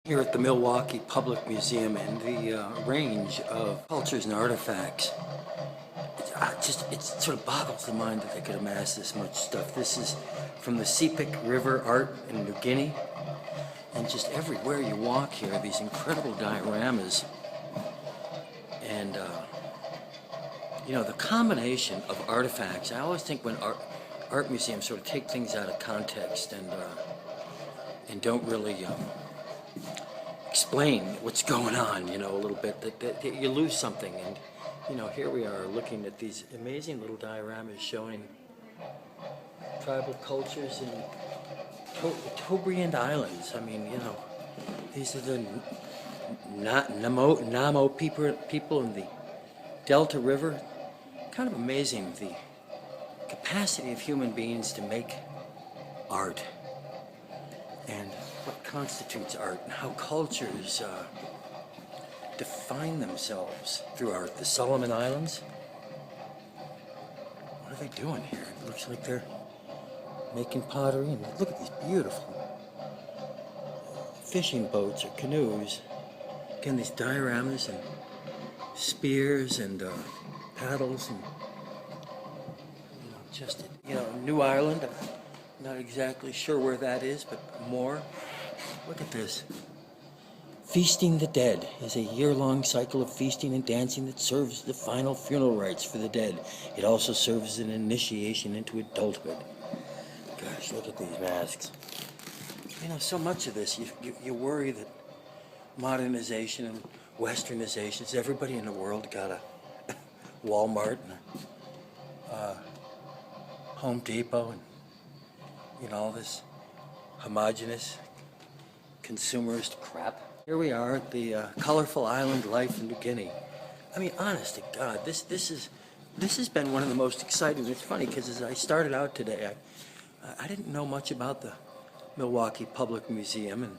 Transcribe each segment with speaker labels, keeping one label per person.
Speaker 1: Here at the Milwaukee Public Museum, and the range of cultures and artifacts, it sort of boggles the mind that they could amass this much stuff. This is from the Sepik River art in New Guinea, and just everywhere you walk here, these incredible dioramas, and the combination of artifacts. I always think when art museums sort of take things out of context and don't really explain what's going on, a little bit, that you lose something. And, here we are looking at these amazing little dioramas showing tribal cultures in Tobriand Islands. I mean, these are the Namo people in the Delta River. Kind of amazing, the capacity of human beings to make art, and what constitutes art, and how cultures define themselves through art. The Solomon Islands, what are they doing here? It looks like they're making pottery, and look at these beautiful fishing boats or canoes. Again, these dioramas and spears and paddles, and New Ireland. I'm not exactly sure where that is, but more. Look at this. Feasting the Dead is a year-long cycle of feasting and dancing that serves the final funeral rites for the dead. It also serves as an initiation into adulthood. Gosh, look at these masks. So much of this, you worry that modernization and westernization, everybody in the world got a Walmart and a Home Depot, and all this homogenous consumerist crap. Here we are at the colorful island life in New Guinea. I mean, honest to God, this has been one of the most exciting. It's funny because as I started out today, I didn't know much about the Milwaukee Public Museum,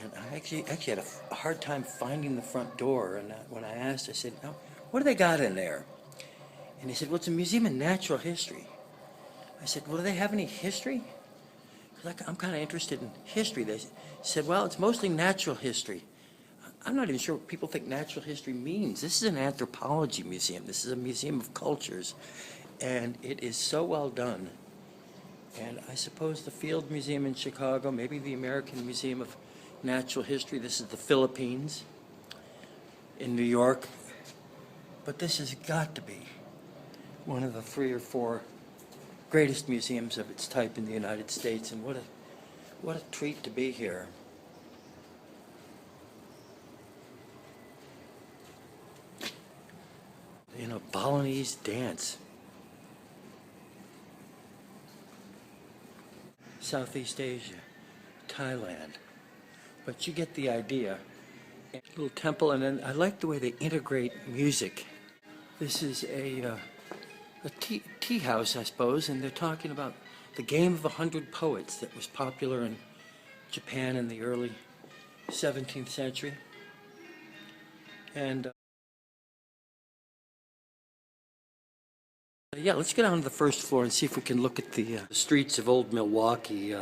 Speaker 1: and I actually had a hard time finding the front door. And when I asked, I said, "No, what do they got in there?" And he said, "Well, it's a museum of natural history." I said, "Well, do they have any history?" I'm kind of interested in history. They said, "Well, it's mostly natural history." I'm not even sure what people think natural history means. This is an anthropology museum. This is a museum of cultures, and it is so well done. And I suppose the Field Museum in Chicago, maybe the American Museum of Natural History. This is the Philippines in New York. But this has got to be one of the 3 or 4 greatest museums of its type in the United States, and what a treat to be here. Balinese dance. Southeast Asia, Thailand. But you get the idea. A little temple, and then I like the way they integrate music. This is a tea house, I suppose, and they're talking about the Game of 100 Poets that was popular in Japan in the early 17th century. And let's get on to the first floor and see if we can look at the streets of old Milwaukee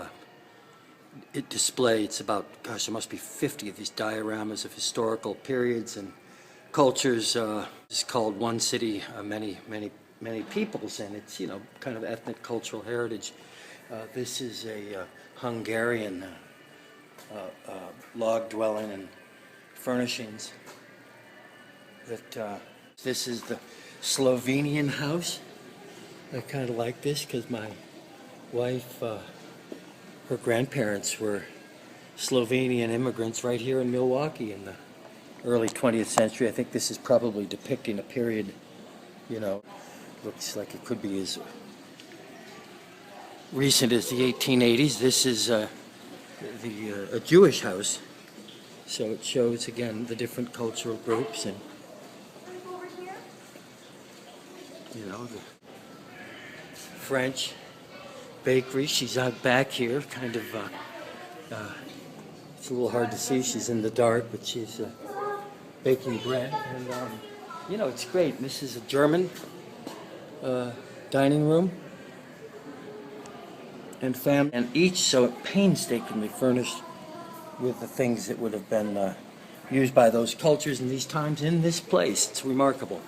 Speaker 1: display. It's about, gosh, there must be 50 of these dioramas of historical periods and cultures. It's called One City, Many Peoples, and it's, kind of ethnic cultural heritage. This is a Hungarian log dwelling and furnishings. This is the Slovenian house. I kind of like this because my wife, her grandparents were Slovenian immigrants right here in Milwaukee in the early 20th century. I think this is probably depicting a period, looks like it could be as recent as the 1880s. This is a Jewish house, so it shows again the different cultural groups, and the French bakery. She's out back here, kind of. It's a little hard to see. She's in the dark, but she's baking bread, and it's great. This is a German dining room and family, and each so painstakingly furnished with the things that would have been used by those cultures in these times in this place. It's remarkable.